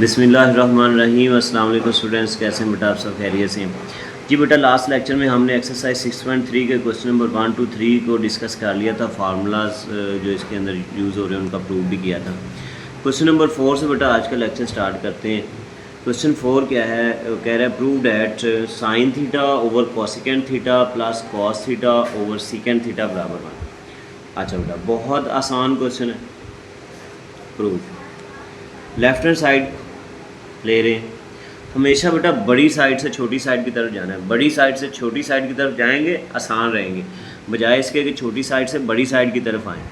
बिस्मिल्लाहिर्रहमानिर्रहीम। अस्सलाम वालेकुम स्टूडेंट्स, कैसे हैं बेटा? आप सब खैरियत से हैं जी बेटा। लास्ट लेक्चर में हमने एक्सरसाइज 6.3 के क्वेश्चन नंबर 1 to 3 को डिस्कस कर लिया था। फार्मूलाज जो इसके अंदर यूज़ हो रहे हैं उनका प्रूव भी किया था। क्वेश्चन नंबर 4 से बेटा आज का लेक्चर स्टार्ट करते हैं। क्वेश्चन 4 क्या है? कह रहा है prove that sign theta over cosecant theta plus cos theta over secant theta बराबर 1। अच्छा बेटा, बहुत आसान क्वेश्चन है। प्रूफ लेफ्ट हैंड साइड ले रहे हैं। हमेशा बेटा बड़ी साइड से छोटी साइड की तरफ जाना है। बड़ी साइड से छोटी साइड की तरफ जाएंगे आसान रहेंगे, बजाय इसके कि छोटी साइड से बड़ी साइड की तरफ आएँ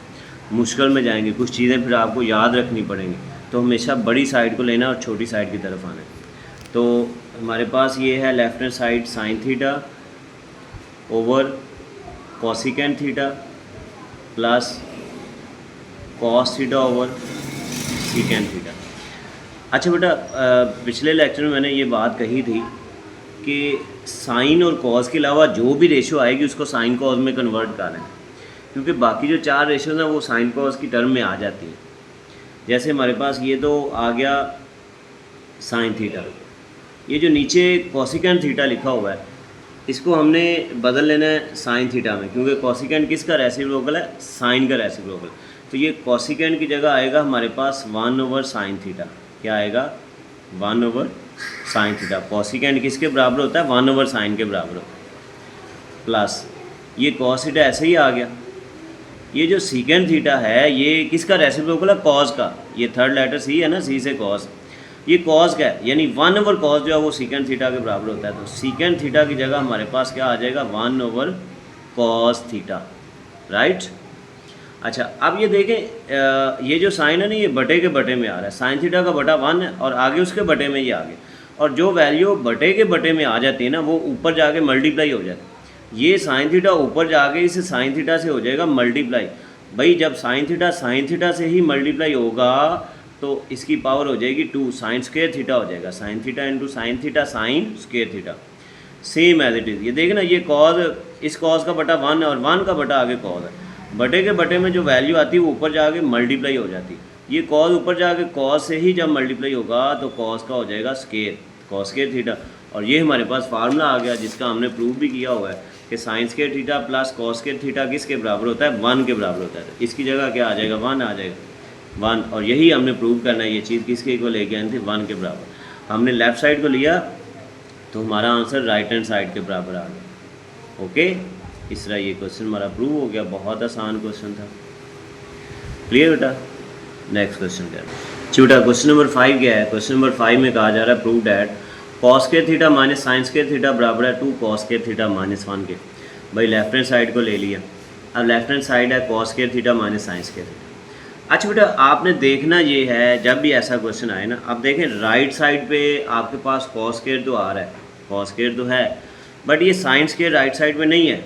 मुश्किल में जाएंगे। कुछ चीज़ें फिर आपको याद रखनी पड़ेंगी, तो हमेशा बड़ी साइड को लेना और छोटी साइड की तरफ आना है। तो हमारे पास ये है left hand side sign theta over cosecant theta plus cos theta over secant theta. अच्छा बेटा, पिछले लेक्चर में मैंने ये बात कही थी कि साइन और कॉस के अलावा जो भी रेशो आएगी उसको साइन कॉस में कन्वर्ट कर लें, क्योंकि बाकी जो 4 रेशोज हैं वो साइन कॉस की टर्म में आ जाती हैं। जैसे हमारे पास ये तो आ गया साइन थीटा, ये जो नीचे कॉसिकेंट थीटा लिखा हुआ है इसको हमने बदल लेना है साइन थीटा में, क्योंकि कॉसिकेंट किसका रेसिप्रोकल है? साइन का रेसिप्रोकल। तो ये कॉसिकेंट की जगह आएगा हमारे पास 1 ओवर साइन थीटा। क्या आएगा? 1 ओवर साइन थीटा। कॉसिकेंट किसके बराबर होता है? 1 ओवर साइन के बराबर होता है। प्लस ये कॉस थीटा ऐसे ही आ गया। ये जो सीकेंट थीटा है ये किसका रेसिप्रोकल है? कॉस का। ये थर्ड लेटर सी है ना, सी से कॉस। ये कॉस का है, यानी 1 ओवर कॉस जो है वो सीकेंट थीटा के बराबर होता है। तो सीकेंट थीटा की जगह हमारे पास क्या आ जाएगा? 1 ओवर कॉस थीटा, राइट। अच्छा, अब ये देखें, ये जो साइन है ना ये बटे के बटे में आ रहा है। साइन थीटा का बटा 1 है और आगे उसके बटे में ये आ गया, और जो वैल्यू बटे के बटे में आ जाती है ना वो ऊपर जाके मल्टीप्लाई हो जाती है। ये साइन थीटा ऊपर जाके इस साइन थीटा से हो जाएगा मल्टीप्लाई। भाई जब साइन थीटा से ही मल्टीप्लाई होगा तो इसकी पावर हो जाएगी 2, साइन स्क्वायर थीटा हो जाएगा। Sine theta into sine theta sine square theta, same as it is. ये देखें ना, ये कॉज, इस कॉज का बटा 1 है और 1 का बटा आगे कॉज है। बटे के बटे में जो वैल्यू आती है वो ऊपर जाके मल्टीप्लाई हो जाती है। ये कॉज ऊपर जाके कॉज से ही जब मल्टीप्लाई होगा तो कॉज का हो जाएगा स्क्वायर, कॉस स्क्वायर थीटा। और ये हमारे पास फार्मूला आ गया जिसका हमने प्रूव भी किया हुआ है कि sign square theta plus cos square theta किसके बराबर होता है? 1 के बराबर होता है। तो इसकी जगह क्या आ जाएगा? 1 आ जाएगा, 1। और यही हमने प्रूव करना है। ये चीज़ किसके को लेके आए थे? 1 के बराबर। हमने लेफ़्ट साइड को लिया तो हमारा आंसर राइट हैंड साइड के बराबर आ गया। ओके, इस तरह ये क्वेश्चन हमारा प्रूव हो गया। बहुत आसान क्वेश्चन था। क्लियर बेटा? नेक्स्ट क्वेश्चन क्या है? बेटा क्वेश्चन नंबर 5 क्या है? क्वेश्चन नंबर 5 में कहा जा रहा है prove that cos square theta minus sign square theta बराबर है 2 कॉस स्क्वायर थीटा माइनस 1 के। भाई लेफ्ट हैंड साइड को ले लिया। अब लेफ्ट हैंड साइड है cos square theta minus sign square theta. अच्छा बेटा, आपने देखना ये है जब भी ऐसा क्वेश्चन आए ना, आप देखें राइट साइड पे आपके पास कॉस स्क्वायर तो आ रहा है, कॉस स्क्वायर तो है, बट ये साइन स्क्वायर राइट साइड में नहीं है।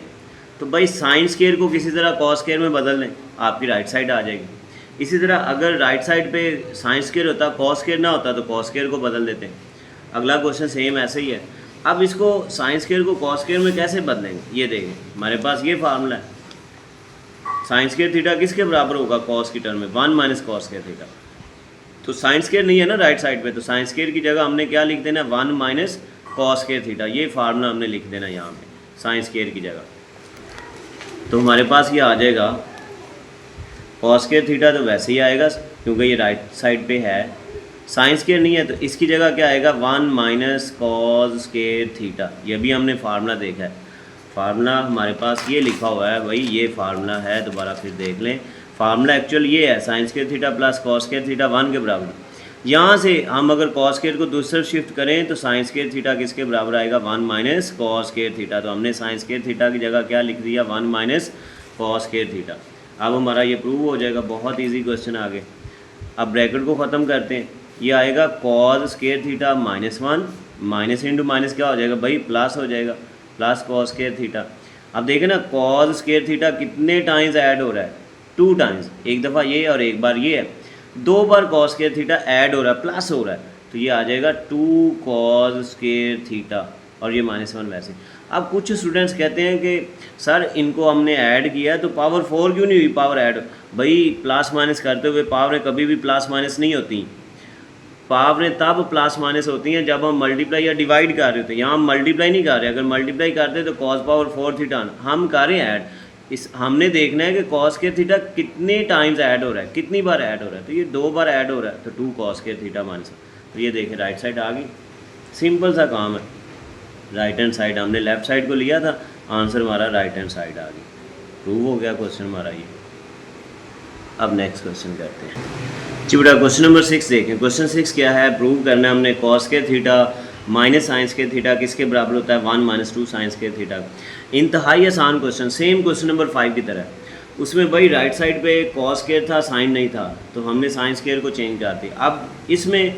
तो भाई साइन स्क्वायर को किसी तरह कॉस स्क्वायर में बदल लें, आपकी राइट साइड आ जाएगी। इसी तरह अगर राइट साइड पे साइन स्क्वायर होता, कॉस स्क्वायर ना होता तो कॉस स्क्वायर को बदल देते हैं। अगला क्वेश्चन सेम ऐसे ही है। अब इसको साइन स्क्वायर को कॉस स्क्वायर में कैसे बदलेंगे? ये देखें, हमारे पास ये फार्मूला है। साइन स्क्वायर थीटा किसके बराबर होगा कॉस की टर्म में? 1 माइनस कॉस स्क्वायर थीटा। तो साइन स्क्वायर नहीं है ना राइट साइड पे, तो साइन स्क्वायर की जगह हमने क्या लिख देना? 1 माइनस कॉस स्क्वायर थीटा। ये फार्मूला हमने लिख देना यहाँ पे साइन स्क्वायर की जगह। तो हमारे पास ये आ जाएगा कॉस स्क्वायर थीटा, तो वैसे ही आएगा क्योंकि ये राइट साइड पे है। साइन स्क्वायर नहीं है तो इसकी जगह क्या आएगा? 1 माइनस कॉस स्क्वायर थीटा। ये भी हमने फार्मूला देखा है। फार्मूला हमारे पास ये लिखा हुआ है, भाई ये फार्मूला है। दोबारा फिर देख लें, फार्मूला एक्चुअल ये है sign square theta plus cos square theta 1 के बराबर। यहाँ से हम अगर कॉस स्क्वायर को दूसरी शिफ्ट करें तो साइन स्क्वायर थीटा किसके बराबर आएगा? 1 माइनस कॉस स्क्वायर थीटा। तो हमने साइन स्क्वायर थीटा की जगह क्या लिख दिया? 1 माइनस कॉस स्क्वायर थीटा। अब हमारा ये प्रूव हो जाएगा। बहुत इजी क्वेश्चन आगे। अब ब्रैकेट को ख़त्म करते हैं। ये आएगा cos square theta minus 1, minus into minus क्या हो जाएगा भाई? प्लस हो जाएगा, प्लस कॉस स्क्वायर थीटा। अब देखें ना, कॉस स्क्वायर थीटा कितने टाइम्स ऐड हो रहा है? 2 टाइम्स। एक दफ़ा ये और एक बार ये है। 2 बार कॉस स्क्वायर थीटा ऐड हो रहा है, प्लस हो रहा है, तो ये आ जाएगा 2 कॉस स्क्वायर थीटा और ये -1 वैसे। अब कुछ स्टूडेंट्स कहते हैं कि सर इनको हमने ऐड किया तो पावर 4 क्यों नहीं हुई? पावर ऐड भाई प्लस माइनस करते हुए पावर कभी भी प्लस माइनस नहीं होती। पावरें तब प्लस माइनस होती हैं जब हम मल्टीप्लाई या डिवाइड कर रहे होते हैं। यहाँ हम मल्टीप्लाई नहीं कर रहे, अगर मल्टीप्लाई करते तो कॉस पावर 4 थीटा हम कर रहे हैं ऐड। इस हमने देखना है कि कॉस के थीटा कितने टाइम्स ऐड हो रहा है, कितनी बार ऐड हो रहा है। तो ये 2 बार ऐड हो रहा है, तो 2 कॉस के थीटा माइनस। तो ये देखें राइट साइड आ गई, सिंपल सा काम है। राइट हैंड साइड हमने लेफ़्ट साइड को लिया था, आंसर हमारा राइट हैंड साइड आ गई। प्रूव हो गया क्वेश्चन हमारा ये। अब नेक्स्ट क्वेश्चन करते हैं जी बेटा। क्वेश्चन नंबर 6 देखें। क्वेश्चन 6 क्या है, प्रूव करना है हमने कॉस के थीटा माइनस साइंस के थीटा किसके बराबर होता है, 1 - 2 साइंस के थीटा। इंतहाई आसान क्वेश्चन, सेम क्वेश्चन नंबर 5 की तरह। उसमें भाई राइट साइड पे कॉस केयर था, साइन नहीं था, तो हमने साइंस केयर को चेंज कर दिया। अब इसमें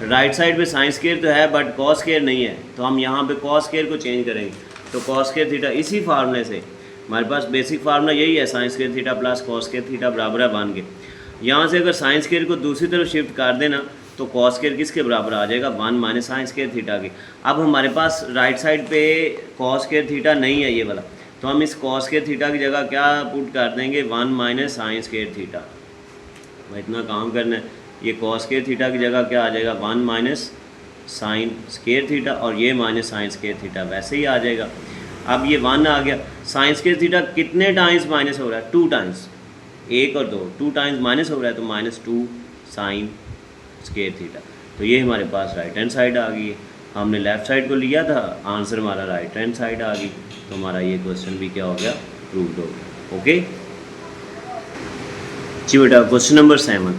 राइट साइड पे साइंस केयर तो है बट कॉस केयर नहीं है, तो हम यहाँ पे कॉस केयर को चेंज करेंगे। तो कॉस केयर थीटा इसी फार्मूले से, हमारे पास बेसिक फार्मूला यही है, sine square theta plus cos care theta बराबर है 1 के। यहाँ से अगर साइंस केयर को दूसरी तरफ शिफ्ट कर देना तो कॉस केयर किसके बराबर आ जाएगा, 1 माइनस साइंस केयर थीटा की। अब हमारे पास राइट साइड पे कॉस केयर थीटा नहीं है ये वाला, तो हम इस कॉस केयर थीटा की जगह क्या पुट कर देंगे, 1 माइनस साइंस केयर थीटा। इतना काम करना है, ये कॉस केयर थीटा की जगह क्या आ जाएगा, 1 माइनस साइन स्केयर थीटा, और ये माइनस साइन स्केयर थीटा वैसे ही आ जाएगा। अब ये 1 आ गया, साइन स्केयर थीटा कितने टाइम्स माइनस हो रहा है, 2 टाइम्स, 1 और 2 टाइम्स माइनस हो रहा है, तो -2 साइन स्केयर थीटा। तो ये हमारे पास राइट हैंड साइड आ गई है। हमने लेफ़्ट साइड को लिया था, आंसर हमारा राइट हैंड साइड आ गई। तो हमारा ये क्वेश्चन भी क्या हो गया, प्रूव्ड हो गया। ओके जी बेटा। Question number 7।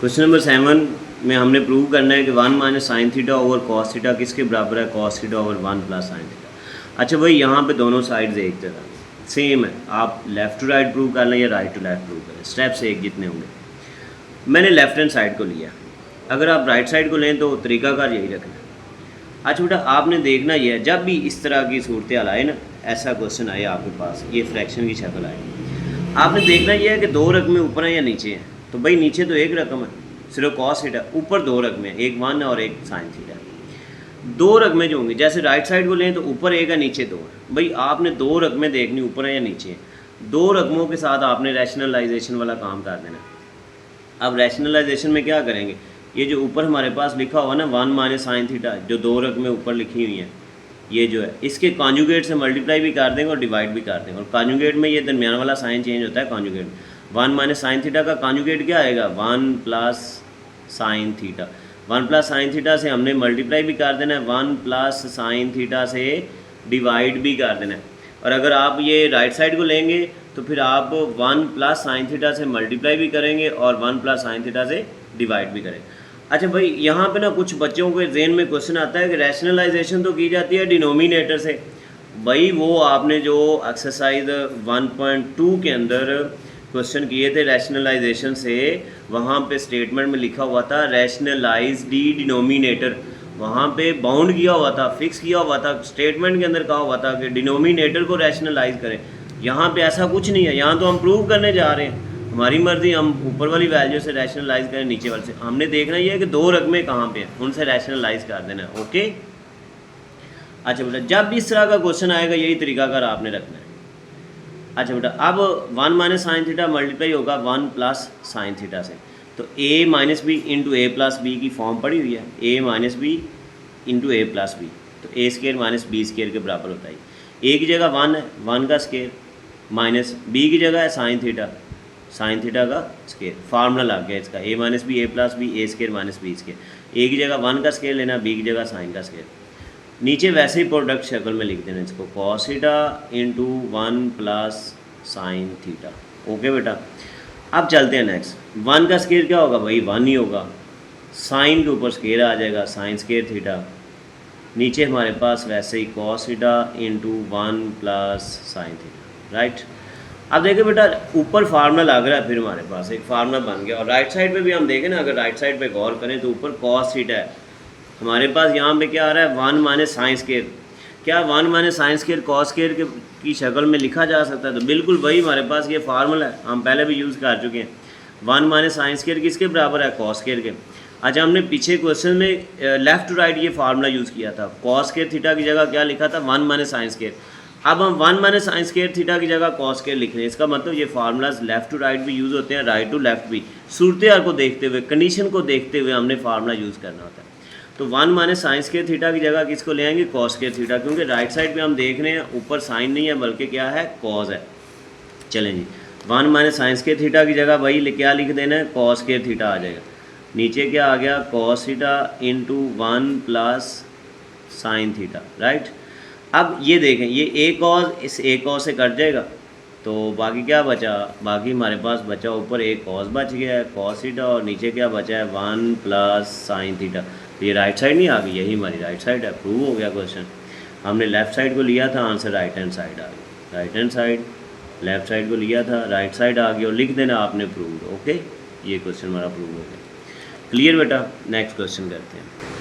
क्वेश्चन नंबर 7 में हमने प्रूव करना है कि 1 minus sine theta over cos theta किसके बराबर है, cos theta over 1 plus sine theta. अच्छा भाई, यहाँ पे दोनों साइड्स एक तरह सेम है, आप लेफ़्ट टू राइट प्रूव कर लें या राइट टू लेफ़्ट प्रूव करें, स्टेप्स एक जितने होंगे। मैंने लेफ़्ट हैंड साइड को लिया, अगर आप राइट साइड को लें तो तरीकाकार यही रखना है। अच्छा बेटा, आपने देखना ये है, जब भी इस तरह की सूरत हाल आए ना, ऐसा क्वेश्चन आए आपके पास, ये फ्रैक्शन की शक्ल आए, आपने देखना ये है कि 2 रकमें ऊपर हैं या नीचे हैं। तो भाई नीचे तो एक रकम है सिर्फ कॉस थीटा, ऊपर 2 रकमें हैं, एक 1 और एक साइन थीटा। 2 रकमें जो होंगी, जैसे राइट साइड को लें तो ऊपर 1 है नीचे 2 है। भाई आपने 2 रकमें देखनी ऊपर है या नीचे है, 2 रकमों के साथ आपने रैशनलाइजेशन वाला काम कर देना। अब रैशनलाइजेशन में क्या करेंगे, ये जो ऊपर हमारे पास लिखा हुआ ना 1 माइनस साइन थीटा, जो 2 रकमें ऊपर लिखी हुई हैं, ये जो है इसके कॉन्जुगेट से मल्टीप्लाई भी कर देंगे और डिवाइड भी कर देंगे। और कॉन्जुगेट में ये दरमियान वाला साइन चेंज होता है कॉन्जुगेट। 1 माइनस साइन थीटा का कॉन्जुगेट क्या आएगा, 1 plus sine theta. 1 plus sine theta से हमने मल्टीप्लाई भी कर देना है, 1 प्लस साइन थीटा से डिवाइड भी कर देना है। और अगर आप ये राइट साइड को लेंगे तो फिर आप 1 प्लस साइन थीटा से मल्टीप्लाई भी करेंगे और 1 प्लस साइन थीटा से डिवाइड भी करेंगे। अच्छा भाई, यहाँ पे ना कुछ बच्चों के ज़हन में क्वेश्चन आता है कि रैशनलाइजेशन तो की जाती है डिनोमिनेटर से। भाई वो आपने जो एक्सरसाइज 1.2 के अंदर क्वेश्चन किए थे रैशनलाइजेशन से, वहाँ पे स्टेटमेंट में लिखा हुआ था रैशनलाइज डी डिनोमिनेटर, वहाँ पे बाउंड किया हुआ था, फिक्स किया हुआ था, स्टेटमेंट के अंदर कहा हुआ था कि डिनोमिनेटर को रैशनलाइज करें। यहाँ पे ऐसा कुछ नहीं है, यहाँ तो हम प्रूव करने जा रहे हैं, हमारी मर्जी, हम ऊपर वाली वैल्यू से रैशनलाइज करें नीचे वाले से। हमने देखना ये है कि 2 रकमें कहाँ पे हैं, उनसे रैशनलाइज कर देना है। ओके। अच्छा बेटा, जब भी इस तरह का क्वेश्चन आएगा यही तरीकाकार आपने रखना है। अच्छा बेटा, अब 1 माइनस साइन थीटा मल्टीप्लाई होगा 1 प्लस साइन थीटा से, तो a minus B into A plus B की फॉर्म पड़ी हुई है, a minus B into A plus B, तो A square minus B square के बराबर होता है। a की जगह 1 है, 1 का स्केयर, माइनस b की जगह है साइन थीटा का स्केयर। फार्मूला लग गया इसका, a minus B A plus B A square minus B square. a की जगह 1 का स्केयर लेना, b की जगह साइन का स्केयर। नीचे वैसे ही प्रोडक्ट शक्ल में लिख देना इसको, cos theta into 1 plus sine theta. Okay बेटा, अब चलते हैं नेक्स्ट। 1 का स्केयर क्या होगा भाई, 1 ही होगा, साइन के ऊपर स्केयर आ जाएगा, साइन स्केयर थीटा। नीचे हमारे पास वैसे ही cos theta into 1 plus sine theta, right. अब देखिए बेटा, ऊपर फार्मूला लग रहा है, फिर हमारे पास एक फार्मूला बन गया। और राइट साइड पे भी हम देखें ना, अगर राइट साइड पे गौर करें तो ऊपर कॉस थीटा है, हमारे पास यहाँ पे क्या आ रहा है 1 माइनस साइन स्केयर। क्या 1 minus sine square cos square की शक्ल में लिखा जा सकता है? तो बिल्कुल भाई, हमारे पास ये फार्मूला है, हम पहले भी यूज़ कर चुके हैं। 1 माइनस साइन स्केयर किसके बराबर है, कॉस स्केयर के। अच्छा, हमने पीछे क्वेश्चन में लेफ़्ट टू राइट ये फार्मूला यूज़ किया था, कॉस स्केयर थीटा की जगह क्या लिखा था, 1 माइनस साइन स्केयर। अब हम 1 माइनस साइन स्क्वायर थीटा की जगह कॉस स्क्वायर लिख रहे हैं। इसका मतलब ये फार्मूलाज लेफ़्ट टू राइट भी यूज़ होते हैं, राइट टू लेफ़्ट भी। सूरत हाल को देखते हुए, कंडीशन को देखते हुए हमने फार्मूला यूज़ करना होता है। तो 1 माइनस साइन स्क्वायर थीटा की जगह किसको ले आएंगे? कॉस स्क्वायर थीटा, क्योंकि राइट साइड पे हम देख रहे हैं ऊपर साइन नहीं है बल्कि क्या है? कॉस है। चलें जी, 1 माइनस साइन स्क्वायर थीटा की जगह भाई क्या लिख देना है? कॉस स्क्वायर थीटा आ जाएगा। नीचे क्या आ गया? Cos theta into 1 plus sine theta, right. अब ये देखें, ये ए कॉस इस ए कॉस से कट जाएगा, तो बाकी क्या बचा? बाकी हमारे पास बचा ऊपर एक कॉस बच गया है कॉस थीटा, और नीचे क्या बचा है? 1 प्लस साइन थीटा। तो ये राइट साइड नहीं आ गई, यही हमारी राइट साइड है। प्रूव हो गया क्वेश्चन। हमने लेफ़्ट साइड को लिया था, आंसर राइट हैंड साइड आ गई। Right hand side, left side को लिया था, राइट साइड आ गई, और लिख देना आपने प्रूव्ड। ओके, ये क्वेश्चन हमारा प्रूव हो गया। क्लियर बेटा? नेक्स्ट क्वेश्चन करते हैं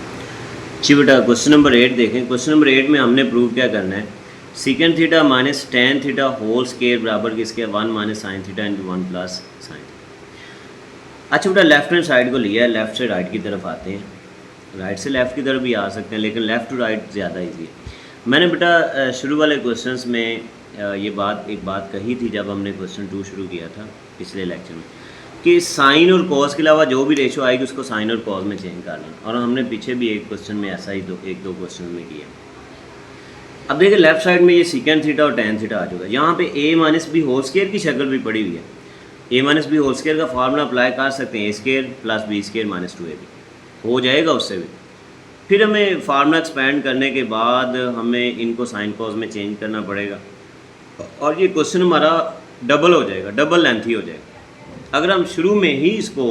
जी बेटा। क्वेश्चन नंबर 8 देखें। क्वेश्चन नंबर 8 में हमने प्रूव क्या करना है? Secant theta minus tan theta whole square बराबर किसके? 1 minus sine theta into 1 plus sine. अच्छा बेटा, लेफ्ट हैंड साइड को लिया है, लेफ़्ट से राइट की तरफ आते हैं। राइट से लेफ़्ट की तरफ भी आ सकते हैं, लेकिन लेफ़्ट टू राइट ज़्यादा ईजी है। मैंने बेटा शुरू वाले क्वेश्चंस में एक बात कही थी जब हमने क्वेश्चन 2 शुरू किया था पिछले लेक्चर में, कि साइन और कॉस के अलावा जो भी रेशो आएगी उसको साइन और कॉस में चेंज कर लें, और हमने पीछे भी एक क्वेश्चन में ऐसा ही एक दो क्वेश्चन में किया। अब देखिए लेफ्ट साइड में ये सीकेंड थीटा और टेन थीटा आ चुका है। यहाँ पे a minus b whole square की शक्ल भी पड़ी हुई है। A minus b whole square का फार्मूला अप्लाई कर सकते हैं, a square plus b square minus 2ab हो जाएगा उससे भी। फिर हमें फार्मूला एक्सपेंड करने के बाद हमें इनको साइन कॉस में चेंज करना पड़ेगा, और ये क्वेश्चन हमारा डबल हो जाएगा, डबल लेंथी हो जाएगा। अगर हम शुरू में ही इसको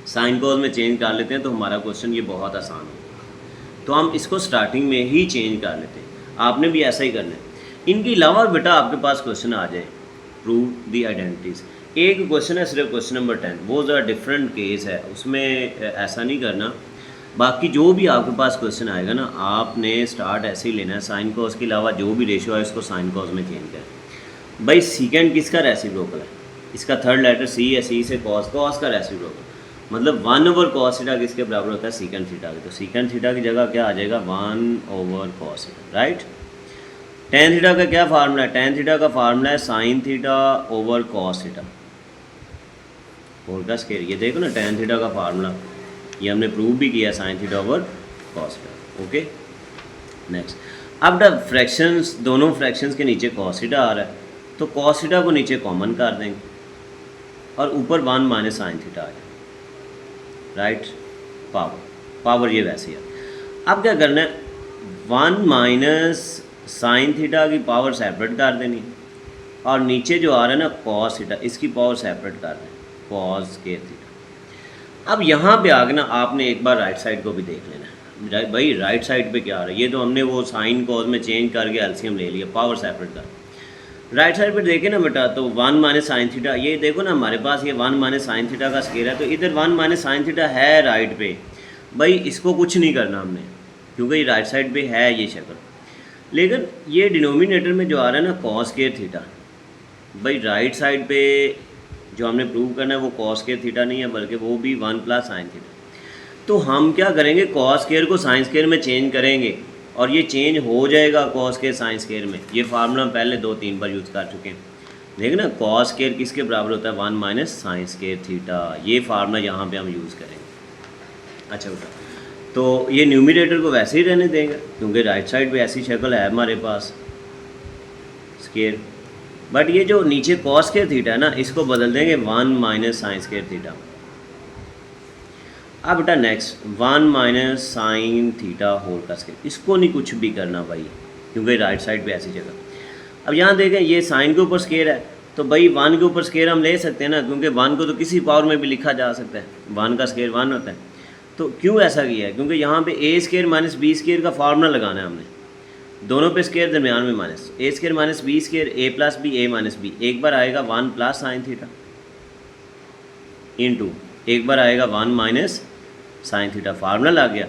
साइन कॉस में चेंज कर लेते हैं तो हमारा क्वेश्चन ये बहुत आसान होगा। तो हम इसको स्टार्टिंग में ही चेंज कर लेते हैं। आपने भी ऐसा ही करना है। इनके अलावा बेटा आपके पास क्वेश्चन आ जाए, प्रूव दी आइडेंटिटीज़। एक क्वेश्चन है सिर्फ क्वेश्चन नंबर 10, वो ज़रा डिफरेंट केस है, उसमें ऐसा नहीं करना। बाकी जो भी आपके पास क्वेश्चन आएगा ना, आपने स्टार्ट ऐसे ही लेना है, साइन कॉस के अलावा जो भी रेशियो है उसको साइन कॉस में चेंज करें। भाई सीकेंड किसका रेसिप्रोकल है? इसका थर्ड लेटर सी है, सी से कॉस, कॉस का रेसिप्रोकल मतलब 1 ओवर कॉस थीटा किसके बराबर होता है? सीकेंड थीटा के। तो सीकेंड थीटा की जगह क्या आ जाएगा? 1 over cos theta, right. Tan theta का क्या फार्मूला है? टेन थीटा का फार्मूला है sine theta over cos theta whole का स्क्वायर। ये देखो ना, टेन थीटा का फार्मूला ये हमने प्रूव भी किया, sign theta over cos theta. Okay, next. अब द फ्रैक्शंस, दोनों फ्रैक्शंस के नीचे कॉस थीटा आ रहा है, तो कॉस थीटा को नीचे कॉमन कर देंगे और ऊपर 1 माइनस साइन थीटा आ जाए, राइट। पावर ये वैसे है। अब क्या करना है? 1 माइनस साइन थीटा की पावर सेपरेट कर देनी, और नीचे जो आ रहा है ना कॉस थीटा, इसकी पावर सेपरेट कर दें, कॉस स्क्वायर थीटा। अब यहाँ पे आगे ना आपने एक बार राइट साइड को भी देख लेना है। भाई राइट साइड पे क्या आ रहा है? ये तो हमने वो साइन कॉस में चेंज करके एलसीएम ले लिया, पावर सेपरेट कर। राइट साइड पे देखें ना बेटा, तो 1 माइनस साइन थीटा, ये देखो ना हमारे पास ये 1 माइनस साइन थीटा का स्क्वायर है, तो इधर 1 माइनस साइन थीटा है राइट पे। भाई इसको कुछ नहीं करना हमने, क्योंकि ये राइट साइड पे है ये शक्ल। लेकिन ये डिनोमिनेटर में जो आ रहा है ना कॉस स्क्वायर थीटा, भाई राइट साइड पे जो हमने प्रूव करना है वो कॉस स्क्वायर थीटा नहीं है, बल्कि वो भी 1 प्लस साइन थीटा। तो हम क्या करेंगे? कॉस स्क्वायर को साइन स्क्वायर में चेंज करेंगे, और ये चेंज हो जाएगा कॉस स्क्वायर साइन स्क्वायर में। ये फार्मूला हम पहले 2-3 बार यूज़ कर चुके हैं। देखिए ना, कॉस स्क्वायर किसके बराबर होता है? 1 माइनस साइन स्क्वायर थीटा। ये फार्मूला यहाँ पे हम यूज़ करेंगे। अच्छा बेटा, तो ये न्यूमिनेटर को वैसे ही रहने देंगे, क्योंकि राइट साइड पे ऐसी शक्ल है हमारे पास स्क्वायर। बट ये जो नीचे कॉस स्क्वायर थीटा है ना, इसको बदल देंगे 1 माइनस साइन स्क्वायर थीटा। अब बेटा next 1 minus sine theta whole का स्क्वायर, इसको नहीं कुछ भी करना भाई, क्योंकि राइट साइड पे ऐसी जगह। अब यहाँ देखें, ये साइन के ऊपर स्क्वायर है, तो भाई 1 के ऊपर स्क्वायर हम ले सकते हैं ना, क्योंकि 1 को तो किसी पावर में भी लिखा जा सकता है, 1 का स्क्वायर 1 होता है। तो क्यों ऐसा किया है? क्योंकि यहाँ पे ए स्क्वायर माइनस बी स्क्वायर का फार्मूला लगाना है हमने, दोनों पे स्क्वायर दरमियान में माइनस, ए स्क्वायर माइनस बी स्क्वायर, ए प्लस बी, ए माइनस बी। एक बार आएगा 1 प्लस साइन थीटा इंटू एक बार आएगा 1 माइनस साइन थीटा, फार्मूला लग गया।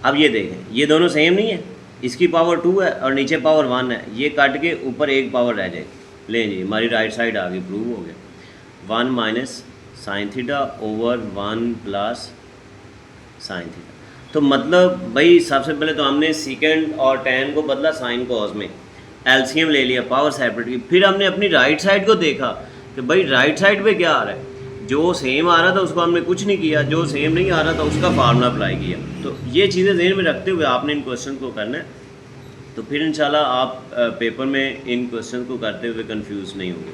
अब ये देखें, ये दोनों सेम नहीं है, इसकी पावर 2 है और नीचे पावर 1 है, ये काट के ऊपर एक पावर रह जाएगी। ले जी, हमारी राइट साइड आ गई, प्रूव हो गया। 1 minus sine theta over 1 plus sine theta. तो मतलब भाई सबसे पहले तो हमने सीकेंड और टेन को बदला साइन कॉस में, एलसीएम ले लिया, पावर सेपरेट की, फिर हमने अपनी राइट साइड को देखा कि भाई राइट साइड पे क्या आ रहा है, जो सेम आ रहा था उसको हमने कुछ नहीं किया, जो सेम नहीं आ रहा था उसका फार्मूला अप्लाई किया। तो ये चीज़ें ज़हन में रखते हुए आपने इन क्वेश्चन को करना है, तो फिर इंशाल्लाह आप पेपर में इन क्वेश्चन को करते हुए कंफ्यूज नहीं होंगे।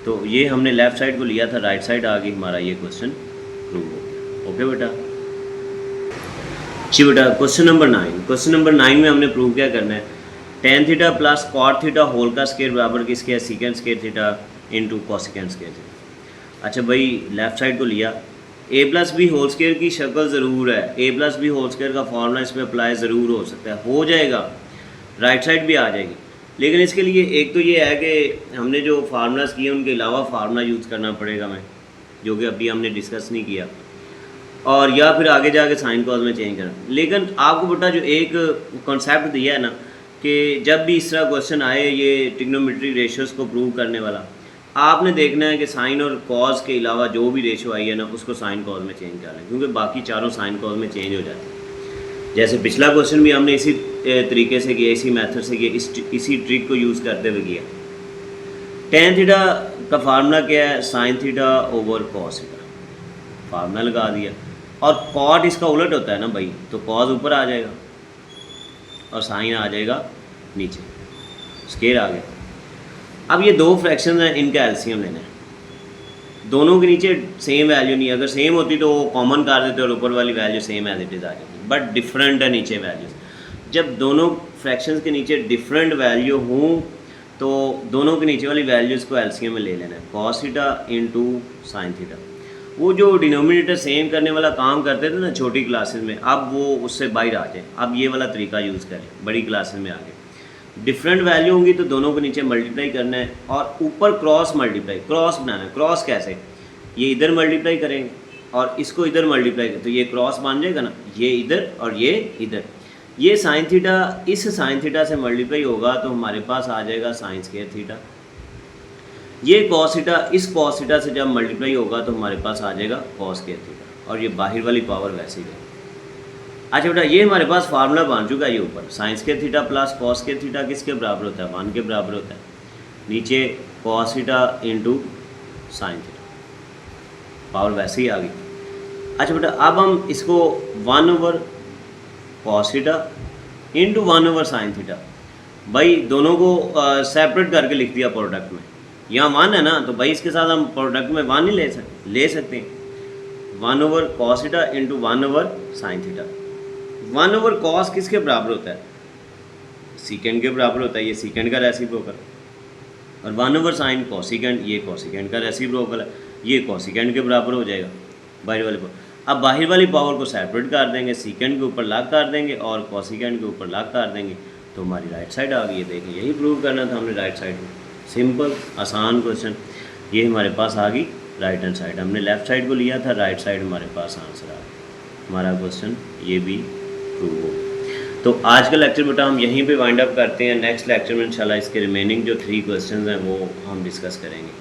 तो ये हमने लेफ़्ट साइड को लिया था, राइट साइड आ गई, हमारा ये क्वेश्चन प्रूव हो गया। ओके बेटा जी। बेटा क्वेश्चन नंबर 9, क्वेश्चन नंबर 9 में हमने प्रूव क्या करना है, tan theta plus cot theta whole का स्केयर बराबर किसके है, secant square theta into cosecant square theta. अच्छा भाई लेफ़्ट साइड को लिया, a plus B whole square की शक्ल ज़रूर है, a plus B whole square का फॉर्मूला इस पर अप्लाई ज़रूर हो सकता है, हो जाएगा, राइट साइड भी आ जाएगी। लेकिन इसके लिए एक तो ये है कि हमने जो फार्मूलाज किए उनके अलावा फार्मूला यूज़ करना पड़ेगा हमें, जो कि अभी हमने डिस्कस नहीं किया, और या फिर आगे जाके साइन कॉज में चेंज करना। लेकिन आपको बेटा जो एक कॉन्सेप्ट दिया है ना कि जब भी इस तरह क्वेश्चन आए ये ट्रिग्नोमेट्री रेशियोज़ को प्रूव करने वाला, आपने देखना है कि साइन और कॉज के अलावा जो भी रेशियो आई है ना उसको साइन कॉज में चेंज कर लें, क्योंकि बाकी चारों साइन कॉज में चेंज हो जाते हैं। जैसे पिछला क्वेश्चन भी हमने इसी तरीके से किया, इसी मेथड से किया, इसी ट्रिक को यूज़ करते हुए किया। tan थीटा का फार्मूला क्या है, sine theta over cos theta, formula लगा दिया, और कॉट इसका उलट होता है ना भाई, तो कॉज ऊपर आ जाएगा और साइन आ जाएगा नीचे, स्केयर आ गया। अब ये दो फ्रैक्शन हैं, इनका एलसीएम लेना है, दोनों के नीचे सेम वैल्यू नहीं, अगर सेम होती तो वो कॉमन कर देते और ऊपर वाली value same as it is आ जाती, बट डिफरेंट है नीचे वैल्यूज़। जब दोनों फ्रैक्शंस के नीचे डिफरेंट वैल्यू हों तो दोनों के नीचे वाली वैल्यूज़ को एलसीएम में ले लेना है, cos theta into sine theta. वो जो डिनोमिनेटर सेम करने वाला काम करते थे ना छोटी क्लासेस में, अब वो उससे बाहर आ जाए, अब ये वाला तरीका यूज़ करें बड़ी क्लासेस में आगे। डिफरेंट वैल्यू होंगी तो दोनों को नीचे मल्टीप्लाई करना है और ऊपर क्रॉस मल्टीप्लाई, क्रॉस बनाना है। क्रॉस कैसे, ये इधर मल्टीप्लाई करेंगे और इसको इधर मल्टीप्लाई करें तो ये क्रॉस बन जाएगा ना, ये इधर और ये इधर। ये साइन थीटा इस साइन थीटा से मल्टीप्लाई होगा तो हमारे पास आ जाएगा साइन स्क्वायर थीटा। ये कॉस थीटा इस कॉस थीटा से जब मल्टीप्लाई होगा तो हमारे पास आ जाएगा कॉस स्क्वायर थीटा, और ये बाहर वाली पावर वैसे ही है। अच्छा बेटा ये हमारे पास फार्मूला बन चुका है, ये ऊपर sign square theta plus cos square theta किसके बराबर होता है, 1 के बराबर होता है, नीचे cos theta into sine theta, power वैसे ही आ गई। अच्छा बेटा अब हम इसको 1 over cos theta into 1 over sine theta, भाई दोनों को सेपरेट करके लिख दिया प्रोडक्ट में, यहाँ 1 है ना तो भाई इसके साथ हम प्रोडक्ट में 1 ही ले सकते हैं। 1 over cos theta into 1 over sine theta. 1 over cos किसके बराबर होता है, सीकेंड के बराबर होता है, ये सीकेंड का रेसिप्रोकल, और 1 ओवर साइन कॉसिकेंड, ये कॉसिकेंड का रेसिप्रोकल है, ये कॉसिकेंड के बराबर हो जाएगा बाहर वाले पावर। अब बाहर वाली पावर को सेपरेट कर देंगे, सीकेंड के ऊपर लॉक कर देंगे और कॉसिकेंड के ऊपर लॉक कर देंगे, तो हमारी राइट साइड आ गई है। देखें यही प्रूव करना था हमने राइट साइड में, सिंपल आसान क्वेश्चन। ये हमारे पास आ गई राइट हैंड साइड, हमने लेफ़्ट साइड को लिया था, राइट साइड हमारे पास आंसर आ गया, हमारा क्वेश्चन ये भी प्रूव हो। तो आज का लेक्चर बेटा हम यहीं पे वाइंड अप करते हैं। नेक्स्ट लेक्चर में इंशाल्लाह इसके रिमेनिंग जो 3 क्वेश्चंस हैं वो हम डिस्कस करेंगे।